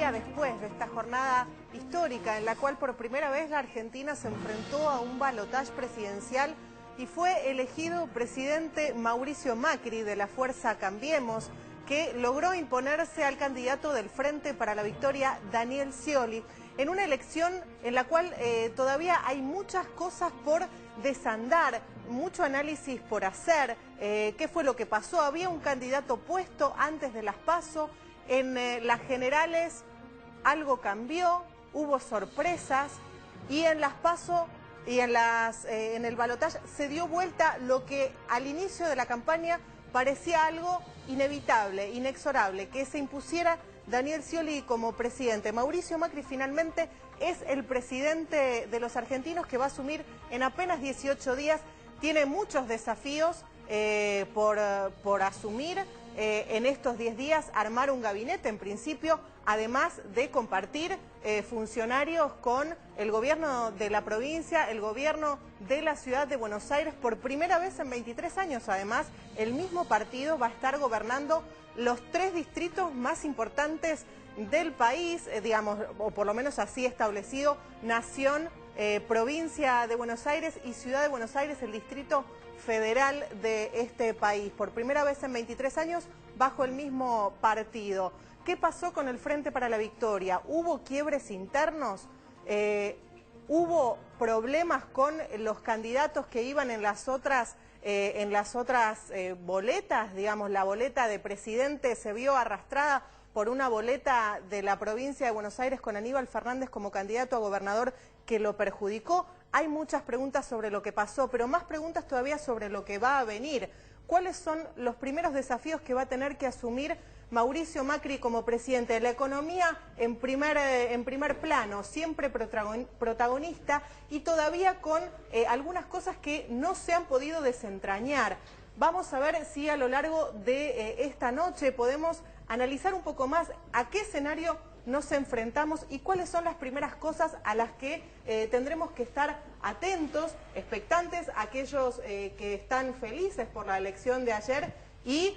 día después de esta jornada histórica en la cual por primera vez la Argentina se enfrentó a un balotaje presidencial y fue elegido presidente Mauricio Macri de la Fuerza Cambiemos, que logró imponerse al candidato del Frente para la Victoria, Daniel Scioli, en una elección en la cual todavía hay muchas cosas por desandar, mucho análisis por hacer. ¿Qué fue lo que pasó? Había un candidato puesto antes de las PASO, en las generales algo cambió, hubo sorpresas y en las PASO y en el balotaje se dio vuelta lo que al inicio de la campaña parecía algo inevitable, inexorable, que se impusiera Daniel Scioli como presidente. Mauricio Macri finalmente es el presidente de los argentinos, que va a asumir en apenas 18 días. Tiene muchos desafíos por asumir en estos 10 días, armar un gabinete en principio, además de compartir funcionarios con el gobierno de la provincia, el gobierno de la ciudad de Buenos Aires. Por primera vez en 23 años, además, el mismo partido va a estar gobernando los 3 distritos más importantes del país, digamos, o por lo menos así establecido: Nación, provincia de Buenos Aires y ciudad de Buenos Aires, el distrito federal de este país. Por primera vez en 23 años bajo el mismo partido. ¿Qué pasó con el Frente para la Victoria? ¿Hubo quiebres internos? ¿Hubo problemas con los candidatos que iban en las otras boletas? Digamos, la boleta de presidente se vio arrastrada por una boleta de la provincia de Buenos Aires con Aníbal Fernández como candidato a gobernador, que lo perjudicó. Hay muchas preguntas sobre lo que pasó, pero más preguntas todavía sobre lo que va a venir. ¿Cuáles son los primeros desafíos que va a tener que asumir Mauricio Macri como presidente? La economía en primer plano, siempre protagonista, y todavía con algunas cosas que no se han podido desentrañar. Vamos a ver si a lo largo de esta noche podemos analizar un poco más a qué escenario nos enfrentamos y cuáles son las primeras cosas a las que tendremos que estar atentos, expectantes, aquellos que están felices por la elección de ayer y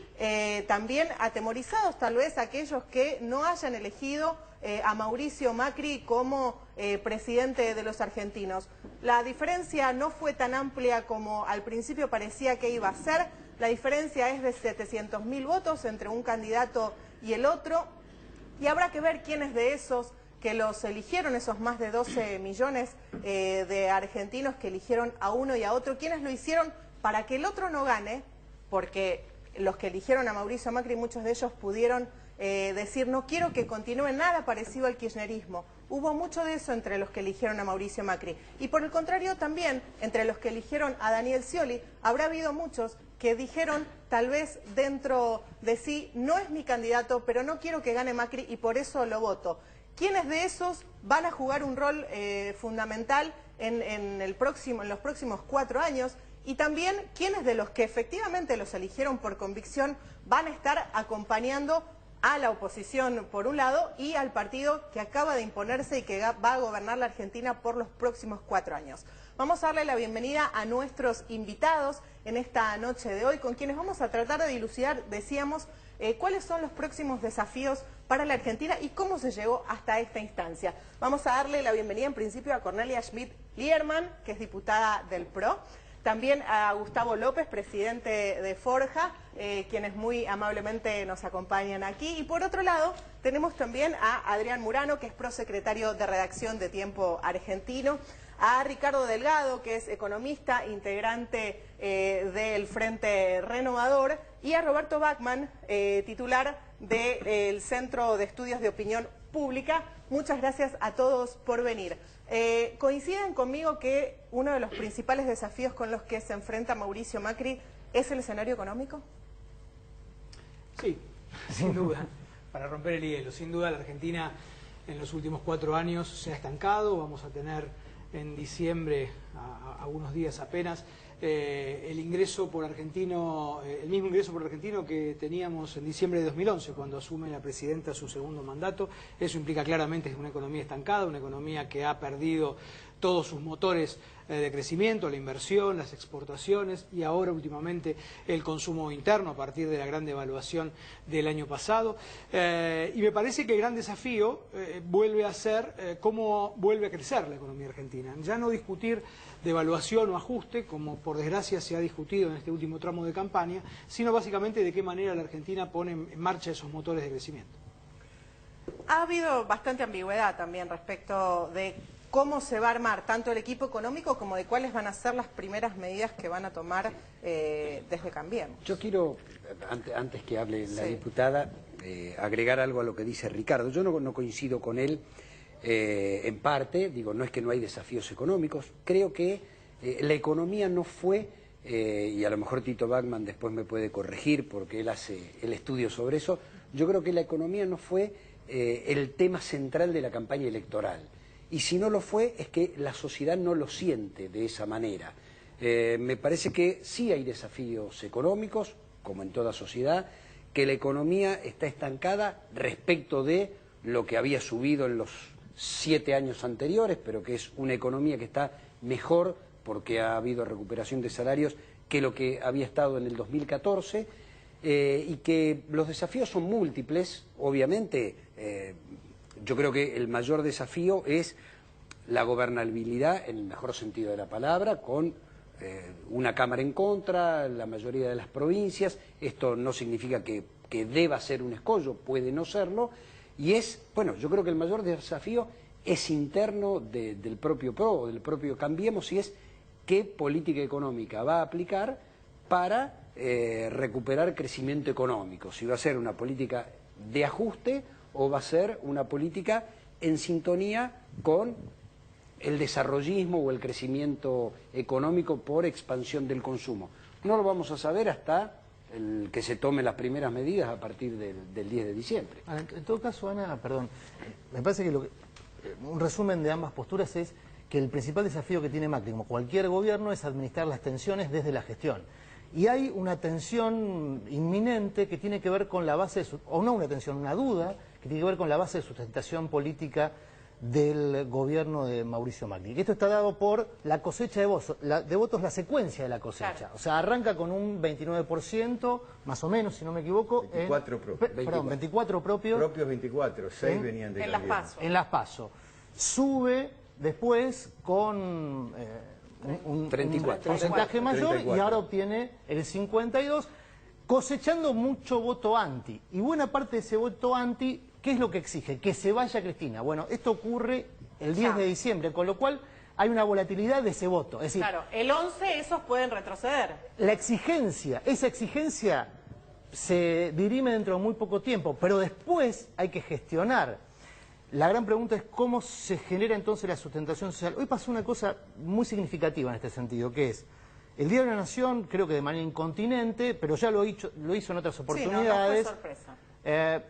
también atemorizados tal vez aquellos que no hayan elegido a Mauricio Macri como presidente de los argentinos. La diferencia no fue tan amplia como al principio parecía que iba a ser. La diferencia es de 700.000 votos entre un candidato y el otro. Y habrá que ver quiénes de esos que los eligieron, esos más de 12 millones de argentinos que eligieron a uno y a otro, quiénes lo hicieron para que el otro no gane, porque los que eligieron a Mauricio Macri, muchos de ellos pudieron decir: no quiero que continúe nada parecido al kirchnerismo. Hubo mucho de eso entre los que eligieron a Mauricio Macri. Y por el contrario también, entre los que eligieron a Daniel Scioli, habrá habido muchos que dijeron tal vez dentro de sí: no es mi candidato, pero no quiero que gane Macri y por eso lo voto. ¿Quiénes de esos van a jugar un rol fundamental en los próximos 4 años? Y también quiénes de los que efectivamente los eligieron por convicción van a estar acompañando a la oposición por un lado y al partido que acaba de imponerse y que va a gobernar la Argentina por los próximos 4 años. Vamos a darle la bienvenida a nuestros invitados en esta noche de hoy, con quienes vamos a tratar de dilucidar, decíamos, cuáles son los próximos desafíos para la Argentina y cómo se llegó hasta esta instancia. Vamos a darle la bienvenida en principio a Cornelia Schmidt-Liermann, que es diputada del PRO. También a Gustavo López, presidente de Forja, quienes muy amablemente nos acompañan aquí. Y por otro lado, tenemos también a Adrián Murano, que es prosecretario de redacción de Tiempo Argentino, a Ricardo Delgado, que es economista, integrante del Frente Renovador, y a Roberto Bachmann, titular del Centro de Estudios de Opinión Pública. Muchas gracias a todos por venir. ¿Coinciden conmigo que uno de los principales desafíos con los que se enfrenta Mauricio Macri es el escenario económico? Sí, sin duda, para romper el hielo. Sin duda la Argentina en los últimos 4 años se ha estancado. Vamos a tener en diciembre, a unos días apenas, el ingreso por argentino, el mismo ingreso por argentino que teníamos en diciembre de 2011, cuando asume la presidenta su segundo mandato. Eso implica claramente una economía estancada, una economía que ha perdido todos sus motores de crecimiento, la inversión, las exportaciones y ahora últimamente el consumo interno a partir de la gran devaluación del año pasado. Y me parece que el gran desafío vuelve a ser cómo vuelve a crecer la economía argentina. Ya no discutir devaluación o ajuste, como por desgracia se ha discutido en este último tramo de campaña, sino básicamente de qué manera la Argentina pone en marcha esos motores de crecimiento. Ha habido bastante ambigüedad también respecto de cómo se va a armar tanto el equipo económico como de cuáles van a ser las primeras medidas que van a tomar desde Cambiemos. Yo quiero, antes que hable la diputada, agregar algo a lo que dice Ricardo. Yo no coincido con él en parte, digo, no es que no hay desafíos económicos, creo que la economía no fue, y a lo mejor Tito Bachmann después me puede corregir porque él hace el estudio sobre eso, yo creo que la economía no fue el tema central de la campaña electoral. Y si no lo fue, es que la sociedad no lo siente de esa manera. Me parece que sí hay desafíos económicos, como en toda sociedad, que la economía está estancada respecto de lo que había subido en los 7 años anteriores, pero que es una economía que está mejor porque ha habido recuperación de salarios que lo que había estado en el 2014, y que los desafíos son múltiples, obviamente. Yo creo que el mayor desafío es la gobernabilidad, en el mejor sentido de la palabra, con una Cámara en contra, la mayoría de las provincias. Esto no significa que deba ser un escollo, puede no serlo. Y bueno, yo creo que el mayor desafío es interno del propio PRO o del propio Cambiemos, y es qué política económica va a aplicar para recuperar crecimiento económico. Si va a ser una política de ajuste o va a ser una política en sintonía con el desarrollismo o el crecimiento económico por expansión del consumo. No lo vamos a saber hasta que se tomen las primeras medidas a partir del 10 de diciembre. En todo caso, Ana, perdón, me parece que un resumen de ambas posturas es que el principal desafío que tiene Macri, como cualquier gobierno, es administrar las tensiones desde la gestión. Y hay una tensión inminente que tiene que ver con la base, o no una tensión, una duda, que tiene que ver con la base de sustentación política del gobierno de Mauricio Macri. Y esto está dado por la cosecha de votos, la secuencia de la cosecha. Claro. O sea, arranca con un 29%, más o menos, si no me equivoco. 24 propios. Perdón, 24 propios. Propios 24, 6 venían de Cambiemos. En las PASO. Sube después con un porcentaje mayor 34. Y ahora obtiene el 52%, cosechando mucho voto anti. Y buena parte de ese voto anti, ¿qué es lo que exige? Que se vaya Cristina. Bueno, esto ocurre el 10 de diciembre, con lo cual hay una volatilidad de ese voto. Es decir, claro, el 11 esos pueden retroceder. La exigencia, esa exigencia se dirime dentro de muy poco tiempo, pero después hay que gestionar. La gran pregunta es cómo se genera entonces la sustentación social. Hoy pasó una cosa muy significativa en este sentido, que es el Día de la Nación, creo que de manera incontinente, pero ya lo hizo en otras oportunidades. Sí, no fue sorpresa.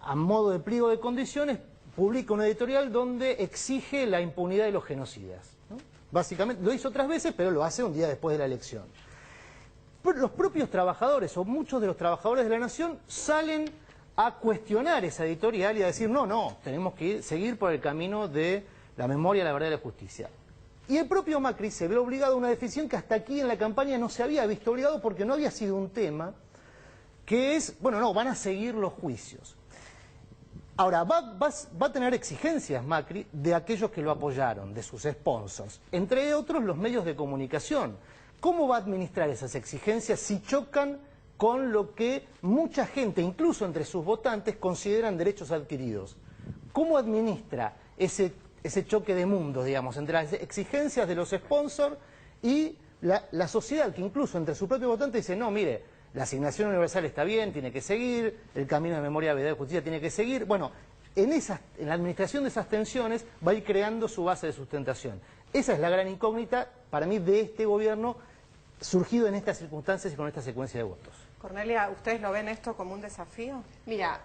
A modo de pliego de condiciones, publica un editorial donde exige la impunidad de los genocidas, ¿no? Básicamente, lo hizo otras veces, pero lo hace un día después de la elección. Pero los propios trabajadores, o muchos de los trabajadores de la Nación, salen a cuestionar esa editorial y a decir, no, tenemos que seguir por el camino de la memoria, la verdad y la justicia. Y el propio Macri se ve obligado a una definición que hasta aquí en la campaña no se había visto obligado porque no había sido un tema, que es, bueno, no, van a seguir los juicios. Ahora, va a tener exigencias Macri de aquellos que lo apoyaron, de sus sponsors, entre otros los medios de comunicación. ¿Cómo va a administrar esas exigencias si chocan con lo que mucha gente, incluso entre sus votantes, consideran derechos adquiridos? ¿Cómo administra ese choque de mundos, digamos, entre las exigencias de los sponsors y la sociedad, que incluso entre su propio votante dice, no, mire, la asignación universal está bien, tiene que seguir, el camino de memoria, verdad y justicia tiene que seguir? Bueno, en la administración de esas tensiones va a ir creando su base de sustentación. Esa es la gran incógnita, para mí, de este gobierno surgido en estas circunstancias y con esta secuencia de votos. Cornelia, ¿ustedes lo ven esto como un desafío? Mira,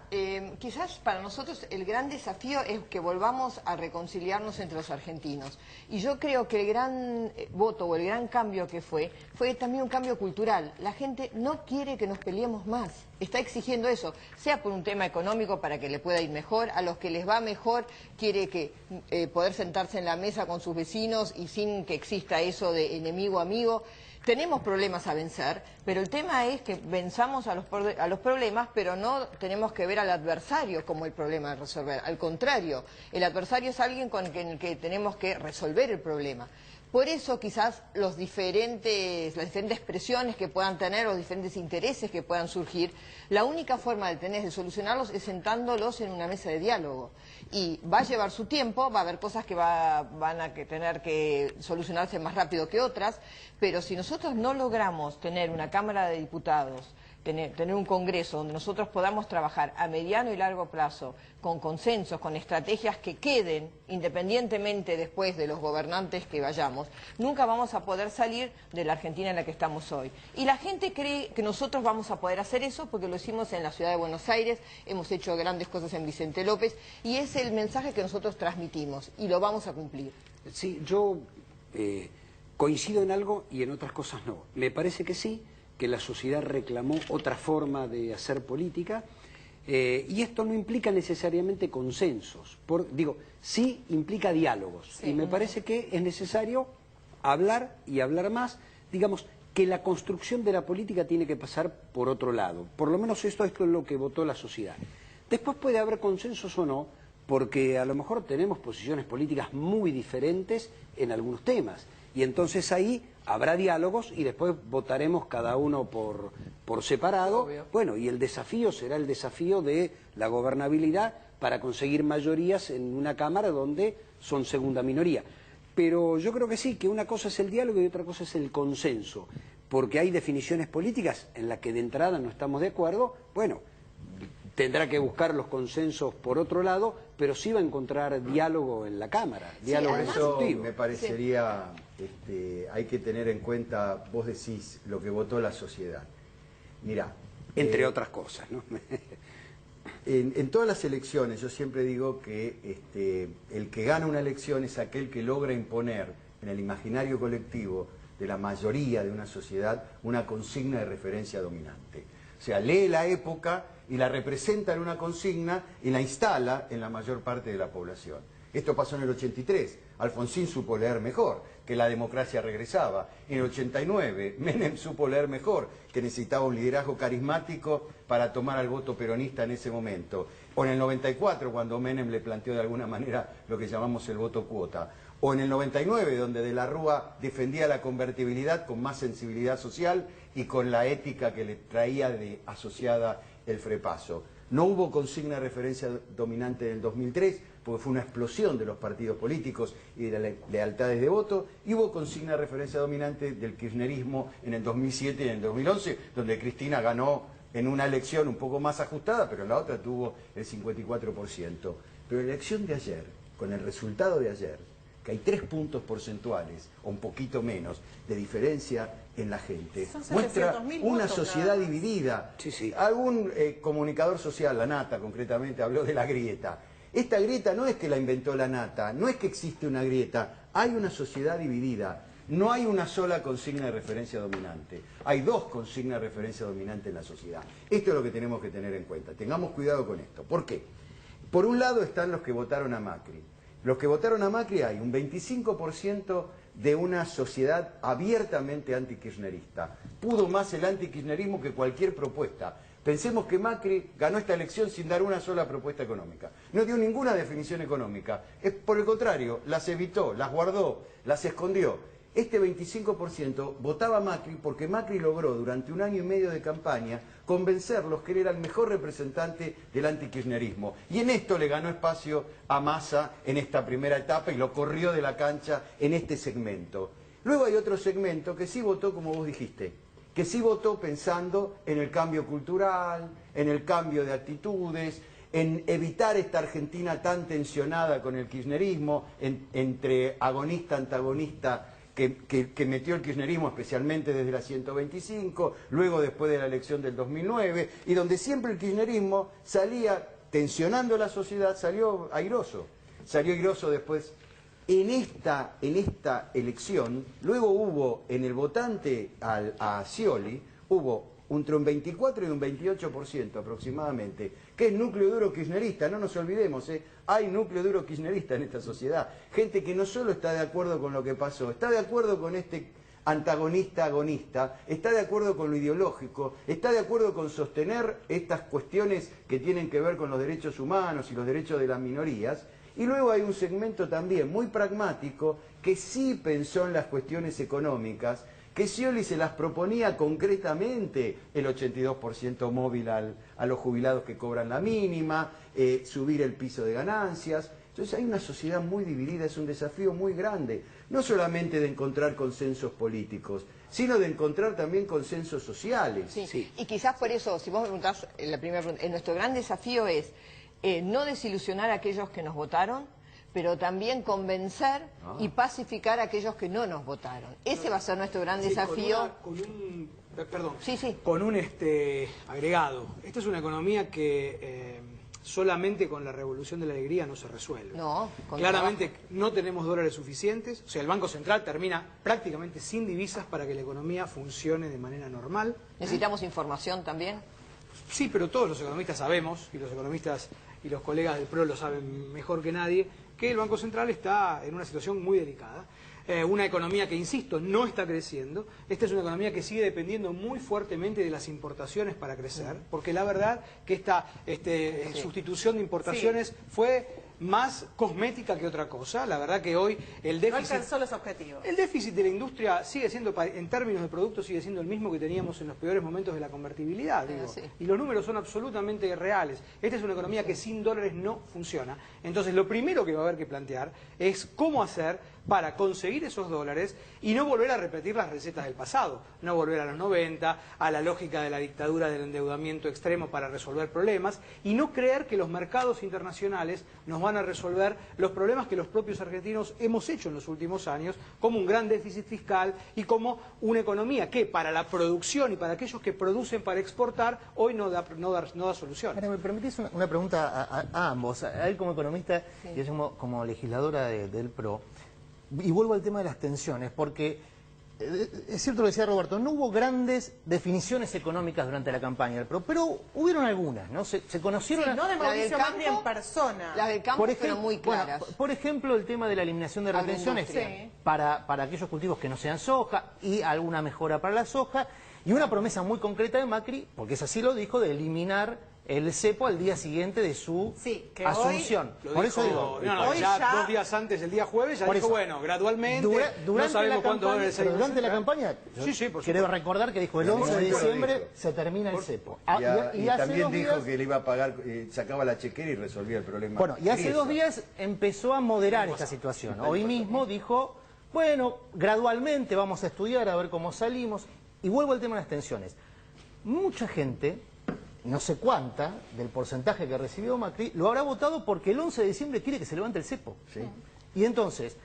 quizás para nosotros el gran desafío es que volvamos a reconciliarnos entre los argentinos. Y yo creo que el gran voto o el gran cambio que fue también un cambio cultural. La gente no quiere que nos peleemos más, está exigiendo eso, sea por un tema económico para que le pueda ir mejor, a los que les va mejor quiere que poder sentarse en la mesa con sus vecinos y sin que exista eso de enemigo-amigo. Tenemos problemas a vencer, pero el tema es que venzamos a los problemas, pero no tenemos que ver al adversario como el problema a resolver. Al contrario, el adversario es alguien con el que tenemos que resolver el problema. Por eso quizás las diferentes presiones que puedan tener, los diferentes intereses que puedan surgir, la única forma de solucionarlos es sentándolos en una mesa de diálogo. Y va a llevar su tiempo, va a haber cosas que van a tener que solucionarse más rápido que otras, pero si nosotros no logramos tener una Cámara de Diputados, tener un Congreso donde nosotros podamos trabajar a mediano y largo plazo, con consensos, con estrategias que queden, independientemente después de los gobernantes que vayamos, nunca vamos a poder salir de la Argentina en la que estamos hoy. Y la gente cree que nosotros vamos a poder hacer eso porque lo hicimos en la ciudad de Buenos Aires, hemos hecho grandes cosas en Vicente López, y es el mensaje que nosotros transmitimos, y lo vamos a cumplir. Sí, yo coincido en algo y en otras cosas no. Me parece que sí, que la sociedad reclamó otra forma de hacer política, y esto no implica necesariamente consensos. Sí implica diálogos, sí, y me parece que es necesario hablar y hablar más. Digamos que la construcción de la política tiene que pasar por otro lado. Por lo menos esto es lo que votó la sociedad. Después puede haber consensos o no, porque a lo mejor tenemos posiciones políticas muy diferentes en algunos temas. Y entonces ahí habrá diálogos y después votaremos cada uno por separado. Obvio. Bueno, y el desafío será el desafío de la gobernabilidad para conseguir mayorías en una Cámara donde son segunda minoría. Pero yo creo que sí, que una cosa es el diálogo y otra cosa es el consenso, porque hay definiciones políticas en las que de entrada no estamos de acuerdo. Bueno, tendrá que buscar los consensos por otro lado, pero sí va a encontrar diálogo en la Cámara, diálogo constructivo. Me parecería, hay que tener en cuenta, vos decís, lo que votó la sociedad. Mirá. Entre otras cosas, ¿no? En todas las elecciones yo siempre digo que el que gana una elección es aquel que logra imponer en el imaginario colectivo de la mayoría de una sociedad una consigna de referencia dominante. O sea, lee la época y la representa en una consigna y la instala en la mayor parte de la población. Esto pasó en el 83. Alfonsín supo leer mejor, que la democracia regresaba. En el 89, Menem supo leer mejor, que necesitaba un liderazgo carismático para tomar al voto peronista en ese momento. O en el 94, cuando Menem le planteó de alguna manera lo que llamamos el voto cuota. O en el 99, donde De la Rúa defendía la convertibilidad con más sensibilidad social y con la ética que le traía asociada el frepaso. No hubo consigna de referencia dominante en el 2003, porque fue una explosión de los partidos políticos y de las lealtades de voto, y hubo consigna de referencia dominante del kirchnerismo en el 2007 y en el 2011, donde Cristina ganó en una elección un poco más ajustada, pero en la otra tuvo el 54%. Pero la elección de ayer, con el resultado de ayer, que hay 3 puntos porcentuales, o un poquito menos, de diferencia en la gente, muestra una sociedad dividida. Sí, sí. Algún comunicador social, La Nata concretamente, habló de la grieta. Esta grieta no es que la inventó La Nata, no es que existe una grieta, hay una sociedad dividida. No hay una sola consigna de referencia dominante, hay 2 consignas de referencia dominante en la sociedad. Esto es lo que tenemos que tener en cuenta, tengamos cuidado con esto. ¿Por qué? Por un lado están los que votaron a Macri. Los que votaron a Macri hay un 25% de una sociedad abiertamente antikirchnerista. Pudo más el antikirchnerismo que cualquier propuesta. Pensemos que Macri ganó esta elección sin dar una sola propuesta económica. No dio ninguna definición económica. Por el contrario, las evitó, las guardó, las escondió. Este 25% votaba a Macri porque Macri logró durante 1 año y medio de campaña convencerlos que él era el mejor representante del antikirchnerismo. Y en esto le ganó espacio a Massa en esta primera etapa y lo corrió de la cancha en este segmento. Luego hay otro segmento que sí votó como vos dijiste, que sí votó pensando en el cambio cultural, en el cambio de actitudes, en evitar esta Argentina tan tensionada con el kirchnerismo, entre agonista, antagonista que metió el kirchnerismo especialmente desde la 125, luego después de la elección del 2009, y donde siempre el kirchnerismo salía tensionando la sociedad, salió airoso después. En esta elección, luego hubo en el votante a Scioli, hubo entre un 24 y un 28% aproximadamente, que es núcleo duro kirchnerista. No nos olvidemos, hay núcleo duro kirchnerista en esta sociedad. Gente que no solo está de acuerdo con lo que pasó, está de acuerdo con este antagonista-agonista, está de acuerdo con lo ideológico, está de acuerdo con sostener estas cuestiones que tienen que ver con los derechos humanos y los derechos de las minorías. Y luego hay un segmento también muy pragmático que sí pensó en las cuestiones económicas, que Scioli se las proponía concretamente, el 82% móvil a los jubilados que cobran la mínima, subir el piso de ganancias. Entonces hay una sociedad muy dividida, es un desafío muy grande, no solamente de encontrar consensos políticos, sino de encontrar también consensos sociales. Sí. Y quizás por eso, si vos me preguntás, la primera pregunta, nuestro gran desafío es no desilusionar a aquellos que nos votaron, pero también convencer y pacificar a aquellos que no nos votaron. Ese va a ser nuestro gran desafío. Con un agregado. Esta es una economía que solamente con la revolución de la alegría no se resuelve. No, claramente no tenemos dólares suficientes, o sea, el Banco Central termina prácticamente sin divisas para que la economía funcione de manera normal. ¿Necesitamos información también? Sí, pero todos los economistas sabemos, y los economistas y los colegas del PRO lo saben mejor que nadie, que el Banco Central está en una situación muy delicada. Una economía que, insisto, no está creciendo. Esta es una economía que sigue dependiendo muy fuertemente de las importaciones para crecer, porque la verdad que esta sustitución de importaciones fue más cosmética que otra cosa. La verdad que hoy el déficit... No alcanzó los objetivos. El déficit de la industria sigue siendo, en términos de productos, sigue siendo el mismo que teníamos en los peores momentos de la convertibilidad, digo. Y los números son absolutamente reales. Esta es una economía que sin dólares no funciona. Entonces, lo primero que va a haber que plantear es cómo hacer para conseguir esos dólares y no volver a repetir las recetas del pasado, no volver a los 90, a la lógica de la dictadura del endeudamiento extremo para resolver problemas, y no creer que los mercados internacionales nos van a resolver los problemas que los propios argentinos hemos hecho en los últimos años, como un gran déficit fiscal y como una economía que para la producción y para aquellos que producen para exportar, hoy no da solución. Ahora, ¿me permitís una pregunta a ambos? A él como economista y yo como legisladora del PRO. Y vuelvo al tema de las tensiones, porque es cierto lo que decía Roberto, no hubo grandes definiciones económicas durante la campaña del PRO, pero hubieron algunas, ¿no? Se conocieron... Sí, no de Mauricio Macri en persona. Las del campo fueron muy claras. Bueno, por ejemplo, el tema de la eliminación de retenciones para aquellos cultivos que no sean soja y alguna mejora para la soja, y una promesa muy concreta de Macri, porque es así lo dijo, de eliminar el cepo al día siguiente de su asunción. Por eso digo, ya 2 días antes, el día jueves, ya dijo, bueno, gradualmente, no sabemos cuánto va a ser. Durante la campaña, quiero recordar que dijo el 11 de diciembre se termina el cepo. Y también dijo que le iba a pagar, sacaba la chequera y resolvía el problema. Bueno, y hace 2 días empezó a moderar esta situación. Hoy mismo dijo, bueno, gradualmente vamos a estudiar a ver cómo salimos. Y vuelvo al tema de las tensiones. Mucha gente, no sé cuánta, del porcentaje que recibió Macri, lo habrá votado porque el 11 de diciembre quiere que se levante el cepo. Y entonces,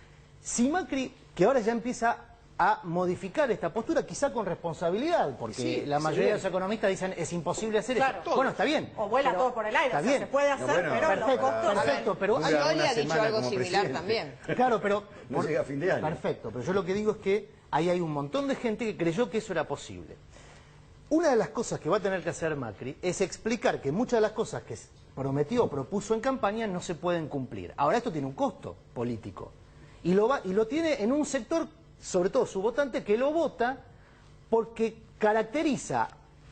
si Macri, que ahora ya empieza a modificar esta postura, quizá con responsabilidad, porque la mayoría de los economistas dicen es imposible hacer eso. Bueno, está bien. O vuela todo por el aire, o sea, se puede hacer, pero los costos... Perfecto, pero... Scioli ha dicho algo similar también. Claro, pero... No llega a fin de año. Perfecto, pero yo lo que digo es que ahí hay un montón de gente que creyó que eso era posible. Una de las cosas que va a tener que hacer Macri es explicar que muchas de las cosas que prometió o propuso en campaña no se pueden cumplir. Ahora, esto tiene un costo político. Y lo tiene en un sector, sobre todo su votante, que lo vota porque caracteriza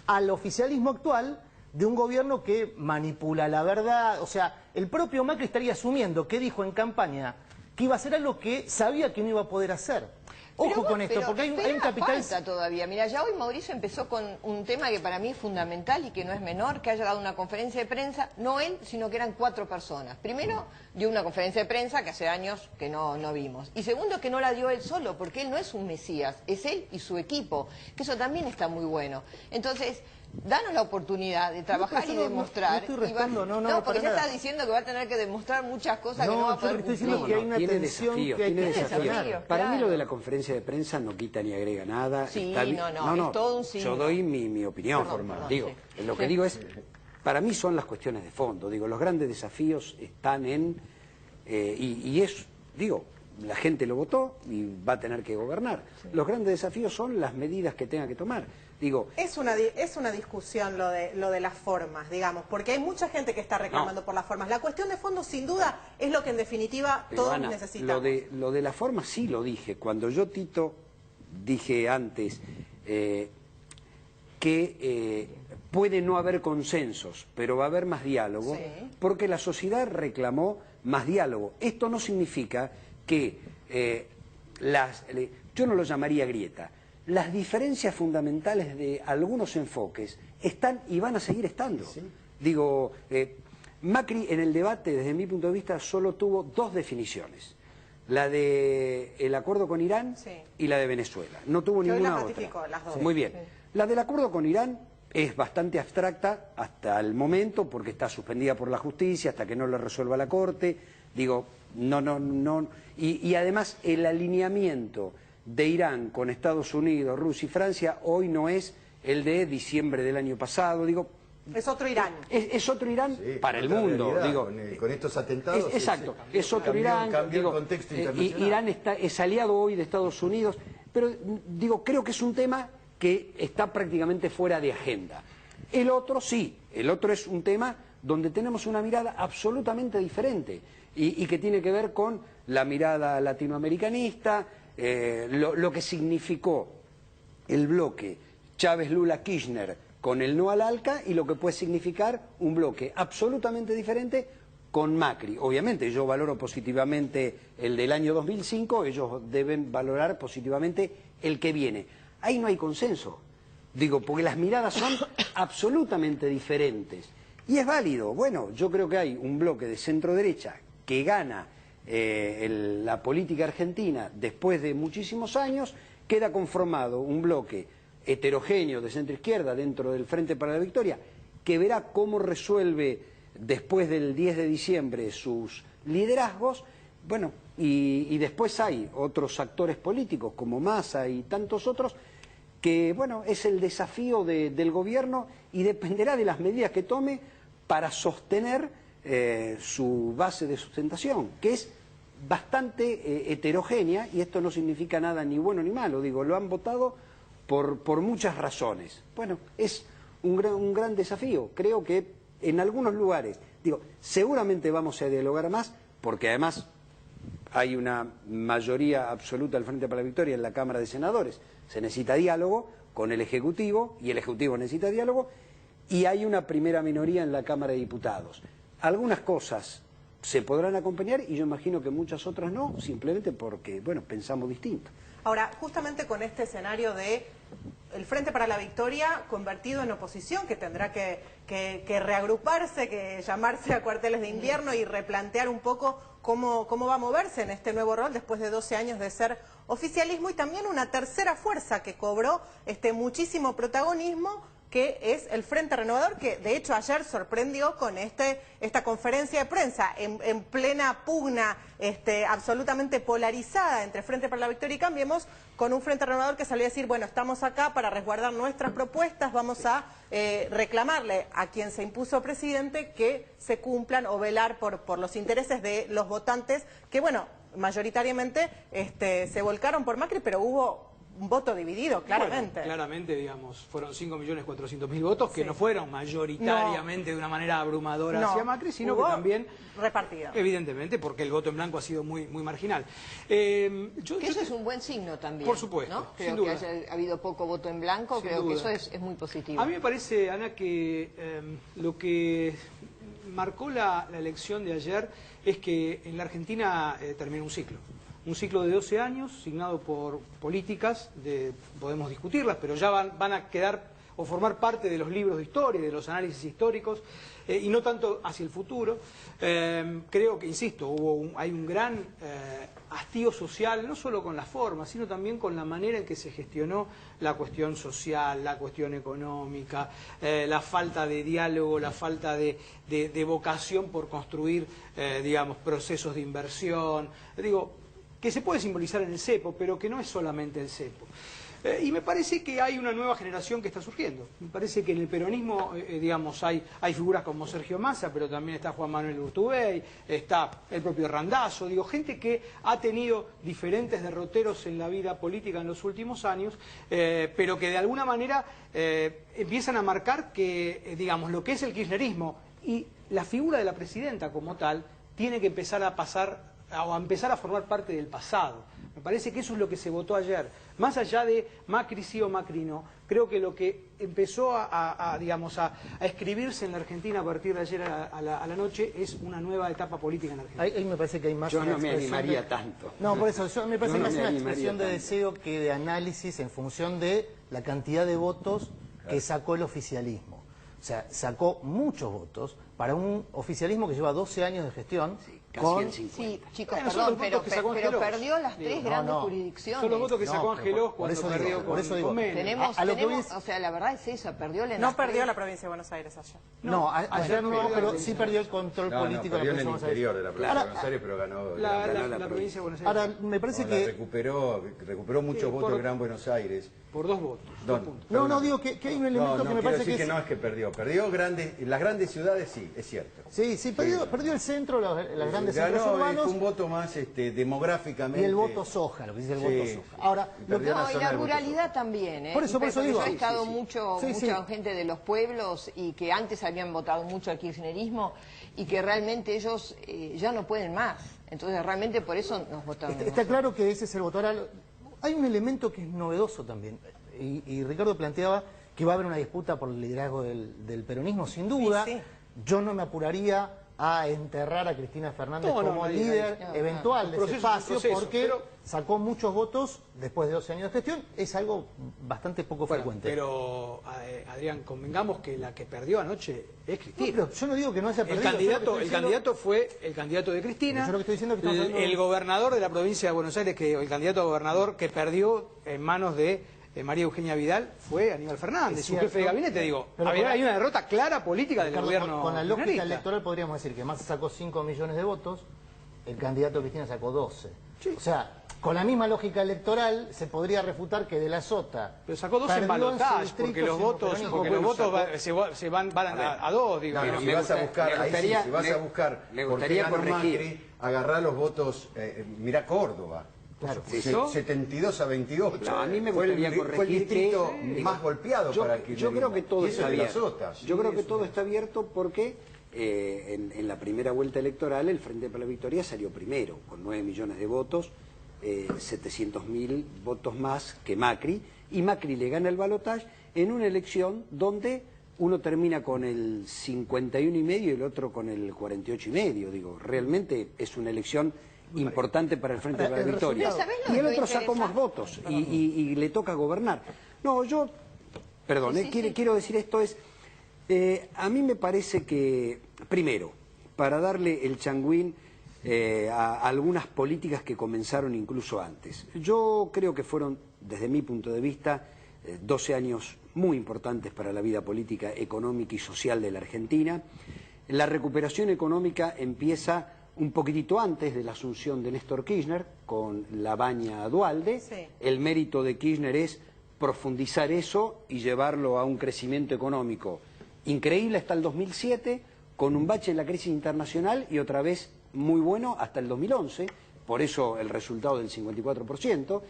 al oficialismo actual de un gobierno que manipula la verdad. O sea, el propio Macri estaría asumiendo que dijo en campaña que iba a hacer algo que sabía que no iba a poder hacer. Ojo con esto, porque hay un capital... falta todavía. Mira, ya hoy Mauricio empezó con un tema que para mí es fundamental y que no es menor, que haya dado una conferencia de prensa, no él, sino que eran 4 personas. Primero, dio una conferencia de prensa que hace años que no vimos. Y segundo, que no la dio él solo, porque él no es un mesías, es él y su equipo, que eso también está muy bueno. Entonces, danos la oportunidad de trabajar y demostrar. No estoy restando, no, porque ya nada. está diciendo que va a tener que demostrar muchas cosas que no va a yo poder le estoy cumplir. diciendo que hay una tiene tensión desafíos, que hay tiene que desafíos. gestionar. Para mí claro. lo de la conferencia de prensa no quita ni agrega nada. Sí, Está bien. no, es todo un signo. Yo doy mi opinión. Perdón, Digo, sí. lo que digo es, para mí son las cuestiones de fondo. Digo, los grandes desafíos están en, y es, digo, la gente lo votó y va a tener que gobernar. Sí. Los grandes desafíos son las medidas que tenga que tomar. Digo, es una discusión lo de las formas, digamos, porque hay mucha gente que está reclamando por las formas. La cuestión de fondo, sin duda, es lo que en definitiva todos Ana, necesitamos. Lo de la forma sí lo dije. Cuando yo, Tito, dije antes que puede no haber consensos, pero va a haber más diálogo, sí, porque la sociedad reclamó más diálogo. Esto no significa que yo no lo llamaría grieta. Las diferencias fundamentales de algunos enfoques están y van a seguir estando. Sí. Digo, Macri en el debate, desde mi punto de vista, solo tuvo dos definiciones. La de el acuerdo con Irán, sí, y la de Venezuela. No tuvo ninguna otra. Las dos. Muy bien. Sí. La del acuerdo con Irán es bastante abstracta hasta el momento porque está suspendida por la justicia hasta que no lo resuelva la Corte. Digo, no. Y además el alineamiento de Irán con Estados Unidos, Rusia y Francia hoy no es el de diciembre del año pasado. Digo, es otro Irán. Es otro Irán, sí, para el mundo. Digo, con estos atentados. Exacto, es otro Irán. Cambió el contexto internacional. Irán es aliado hoy de Estados Unidos, pero digo, creo que es un tema que está prácticamente fuera de agenda. El otro sí, el otro es un tema donde tenemos una mirada absolutamente diferente y que tiene que ver con la mirada latinoamericanista, lo que significó el bloque Chávez-Lula-Kirchner con el no al ALCA y lo que puede significar un bloque absolutamente diferente con Macri. Obviamente yo valoro positivamente el del año 2005, ellos deben valorar positivamente el que viene. Ahí no hay consenso, digo, porque las miradas son absolutamente diferentes. Y es válido. Bueno, yo creo que hay un bloque de centro-derecha que gana la política argentina después de muchísimos años, queda conformado un bloque heterogéneo de centro-izquierda dentro del Frente para la Victoria, que verá cómo resuelve después del 10 de diciembre sus liderazgos. Bueno, y después hay otros actores políticos como Massa y tantos otros que, bueno, es el desafío del gobierno y dependerá de las medidas que tome para sostener su base de sustentación, que es bastante heterogénea, y esto no significa nada ni bueno ni malo, digo, lo han votado por muchas razones. Bueno, es un gran desafío. Creo que en algunos lugares, digo, seguramente vamos a dialogar más, porque además hay una mayoría absoluta del Frente para la Victoria en la Cámara de Senadores. Se necesita diálogo con el Ejecutivo, y el Ejecutivo necesita diálogo, y hay una primera minoría en la Cámara de Diputados. Algunas cosas se podrán acompañar y yo imagino que muchas otras no, simplemente porque, bueno, pensamos distinto. Ahora, justamente con este escenario de el Frente para la Victoria convertido en oposición, que tendrá que reagruparse, que llamarse a cuarteles de invierno y replantear un poco cómo va a moverse en este nuevo rol después de 12 años de ser oficialismo, y también una tercera fuerza que cobró muchísimo protagonismo, que es el Frente Renovador, que de hecho ayer sorprendió con esta conferencia de prensa en plena pugna absolutamente polarizada entre Frente para la Victoria y Cambiemos, con un Frente Renovador que salió a decir, bueno, estamos acá para resguardar nuestras propuestas, vamos a reclamarle a quien se impuso presidente que se cumplan o velar por los intereses de los votantes que, bueno, mayoritariamente se volcaron por Macri, pero hubo un voto dividido, claramente. Bueno, claramente, digamos, fueron 5.400.000 votos que sí, no fueron mayoritariamente de una manera abrumadora hacia Macri, sino que también repartido. Evidentemente, porque el voto en blanco ha sido muy marginal. Eso es un buen signo también. Por supuesto, ¿no? Creo sin duda. que haya habido poco voto en blanco, creo que eso es muy positivo. A mí me parece, Ana, que lo que marcó la elección de ayer es que en la Argentina terminó un ciclo. Un ciclo de 12 años, signado por políticas, podemos discutirlas, pero ya van a quedar o formar parte de los libros de historia, de los análisis históricos, y no tanto hacia el futuro. Creo que, insisto, hay un gran hastío social, no solo con la forma, sino también con la manera en que se gestionó la cuestión social, la cuestión económica, la falta de diálogo, la falta de vocación por construir, digamos, procesos de inversión. Digo, que se puede simbolizar en el cepo, pero que no es solamente el cepo. Y me parece que hay una nueva generación que está surgiendo. Me parece que en el peronismo, digamos, hay figuras como Sergio Massa, pero también está Juan Manuel Urtubey, está el propio Randazzo, digo, gente que ha tenido diferentes derroteros en la vida política en los últimos años, pero que de alguna manera empiezan a marcar que, digamos, lo que es el kirchnerismo y la figura de la presidenta como tal, tiene que empezar a pasar, o a empezar a formar parte del pasado. Me parece que eso es lo que se votó ayer. Más allá de Macri sí o Macri no, creo que lo que empezó digamos, a escribirse en la Argentina a partir de ayer a la noche es una nueva etapa política en Argentina. Ahí me parece que hay más Yo una no me expresión animaría tanto. No, por eso, me parece Yo no más me una animaría expresión de tanto. deseo que de análisis en función de la cantidad de votos que sacó el oficialismo. O sea, sacó muchos votos para un oficialismo que lleva 12 años de gestión. Casi con... el 50. Sí, chicos, Bueno, son perdón, los votos que sacó pero Angelós. perdió las tres Digo, grandes no. jurisdicciones. Son los votos que sacó No, Angelós por cuando eso digo, perdió por eso digo. con Menem. Tenemos, A lo que voy es- o sea, la verdad es esa, perdió la No perdió la provincia de Buenos Aires ayer. No, ayer ayer no no, perdió pero la sí perdió el control No, político perdió en de el la provincia de interior de la provincia de Ahora, Buenos Aires, pero ganó. La provincia de Buenos Aires. Ahora, me parece La que... recuperó muchos Sí, votos por- el Gran Buenos Aires. Por 2 votos, 2 Don- puntos. No, digo que hay un elemento que me quiero parece decir que es... no es que perdió. Perdió las grandes ciudades, sí, es cierto. Sí, perdió el centro, las grandes centros Ganó, urbanos fue un voto más demográficamente. y el voto soja, lo que dice el voto Sí, soja. Ahora, y lo que... perdió No, y zona la del voto ruralidad soja. también, ¿eh? Por eso digo. Yo he estado Sí. mucha gente de los pueblos y que antes habían votado mucho al kirchnerismo y que realmente ellos ya no pueden más. Entonces realmente por eso nos votaron. Está claro que ese es el voto. Ahora, hay un elemento que es novedoso también, y Ricardo planteaba que va a haber una disputa por el liderazgo del peronismo, sin duda. Sí. Yo no me apuraría a enterrar a Cristina Fernández No, como nadie, líder nadie. eventual de ese espacio, porque pero- sacó muchos votos después de 12 años de gestión. Es algo bastante poco Bueno, frecuente. pero, Adrián, convengamos que la que perdió anoche es No, Cristina. pero yo no digo que no haya El perdido. yo lo que estoy candidato diciendo- fue el candidato de Cristina. Pero yo lo que estoy diciendo es que estamos hablando de el un- gobernador de la provincia de Buenos Aires, el candidato a gobernador que perdió en manos de María Eugenia Vidal fue Aníbal Fernández, Es su jefe de cierto. gabinete. Digo, Pero hay una derrota clara política del Ricardo, gobierno con la lógica kirchnerista. electoral podríamos decir que Massa sacó 5 millones de votos, el candidato de Cristina sacó 12. Sí. O sea, con la misma lógica electoral se podría refutar que de la Sota... Pero sacó 2 en perdió su balotaje, distrito porque los siendo votos, peronismo. porque los ¿Cómo votos sacó? se van a 2, digo. No, pero- si me vas gusta- a buscar, me ahí sí, gustaría- si vas me- a buscar me por qué gustaría ganó corregir. Macri, agarrar los votos, mirá Córdoba. Claro. Sí, yo- 72 a 28. No, a mí me Fue el- gustaría fue el corregir distrito que... más golpeado yo, para el yo kirchnerismo. creo que todo Y eso está es de la abierto. Sota. Sí, Yo creo que eso todo es- está abierto porque en la primera vuelta electoral el Frente para la Victoria salió primero, con 9 millones de votos, 700.000 votos más que Macri, y Macri le gana el balotaje en una elección donde uno termina con el 51,5 y el otro con el 48,5. Digo, realmente es una elección importante para el Frente para la El Victoria. resultado. ¿Sabés lo Y el que otro me sacó interesa? más votos y le toca gobernar. No, yo, perdón, quiero decir esto es, a mí me parece que, primero, para darle el changüín a algunas políticas que comenzaron incluso antes. Yo creo que fueron, desde mi punto de vista, 12 años muy importantes para la vida política, económica y social de la Argentina. La recuperación económica empieza un poquitito antes de la asunción de Néstor Kirchner, con la Baña Duhalde. Sí. El mérito de Kirchner es profundizar eso y llevarlo a un crecimiento económico increíble hasta el 2007, con un bache en la crisis internacional y otra vez muy bueno hasta el 2011, por eso el resultado del 54%.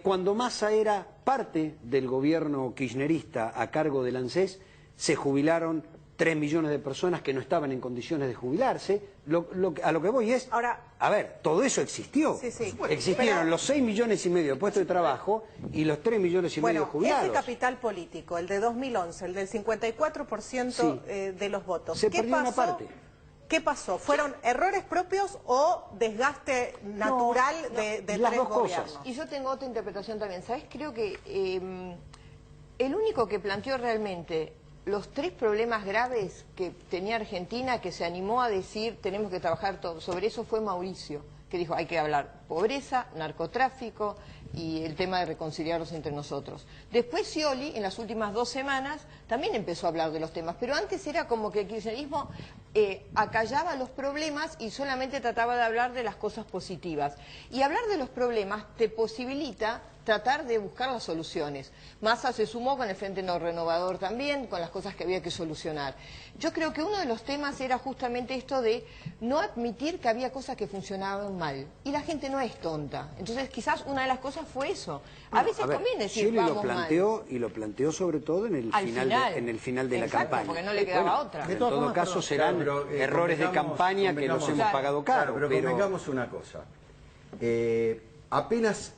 Cuando Massa era parte del gobierno kirchnerista a cargo del ANSES, se jubilaron 3 millones de personas que no estaban en condiciones de jubilarse. A lo que voy es, Ahora, a ver, todo eso existió. Sí, sí. Existieron Pero- los 6 millones y medio de puestos de trabajo y los 3 millones y medio Bueno, jubilados. ese capital político, el de 2011, el del 54% de los votos, Se perdió una parte. ¿Qué pasó? ¿Fueron errores propios o desgaste natural de las tres dos cosas. gobiernos? Y yo tengo otra interpretación también. ¿Sabes? Creo que el único que planteó realmente los 3 problemas graves que tenía Argentina, que se animó a decir tenemos que trabajar sobre eso, fue Mauricio, que dijo hay que hablar pobreza, narcotráfico y el tema de reconciliarnos entre nosotros. Después Scioli, en las últimas 2 semanas, también empezó a hablar de los temas, pero antes era como que el kirchnerismo acallaba los problemas y solamente trataba de hablar de las cosas positivas. Y hablar de los problemas te posibilita tratar de buscar las soluciones. Massa se sumó con el Frente No Renovador también, con las cosas que había que solucionar. Yo creo que uno de los temas era justamente esto de no admitir que había cosas que funcionaban mal. Y la gente no es tonta. Entonces quizás una de las cosas fue eso. A veces conviene decir Scioli vamos lo planteó, mal. y lo planteó sobre todo en el final de la Exacto, campaña. porque no le quedaba otra. En todo caso serán errores de campaña que nos hemos pagado caro. Pero convengamos una cosa. Apenas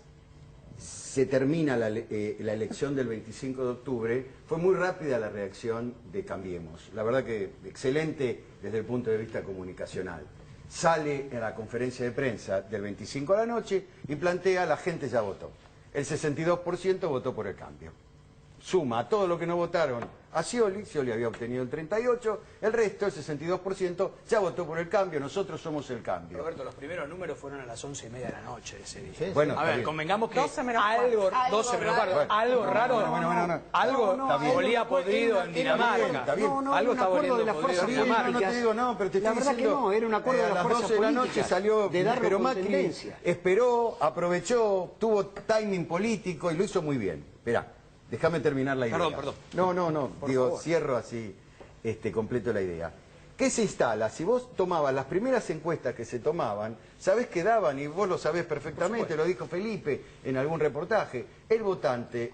se termina la elección del 25 de octubre, fue muy rápida la reacción de Cambiemos. La verdad que excelente desde el punto de vista comunicacional. Sale en la conferencia de prensa del 25 a la noche y plantea la gente ya votó. El 62% votó por el cambio. Suma a todo lo que no votaron a Scioli había obtenido el 38%, el resto, el 62%, ya votó por el cambio, nosotros somos el cambio. Roberto, los primeros números fueron a las 11:30 de la noche ese día. Sí, bueno, a ver, convengamos que 12 menos algo, cuarto. 12 menos cuarto, algo raro, algo olía podrido en Dinamarca. Está bien. Algo está oliendo de las podrido fuerzas en No, Dinamarca. no te digo, no, pero te La estoy verdad que diciendo, no, era un acuerdo de a las las fuerzas 12 de la noche políticas, salió, de darlo pero con Macri tendencia. esperó, aprovechó, tuvo timing político y lo hizo muy bien. Esperá, déjame terminar la idea. Perdón. No, digo, cierro así, completo la idea. ¿Qué se instala? Si vos tomabas las primeras encuestas que se tomaban, sabés que daban, y vos lo sabés perfectamente, lo dijo Felipe en algún reportaje, el votante,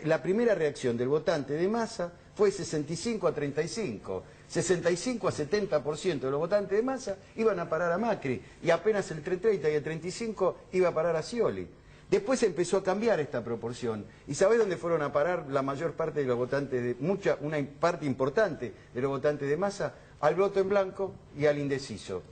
la primera reacción del votante de Massa fue 65 a 35. 65 a 70% de los votantes de Massa iban a parar a Macri, y apenas el 30 y el 35 iba a parar a Scioli. Después empezó a cambiar esta proporción. ¿Y sabés dónde fueron a parar la mayor parte de los votantes, una parte importante de los votantes de Massa? Al voto en blanco y al indeciso.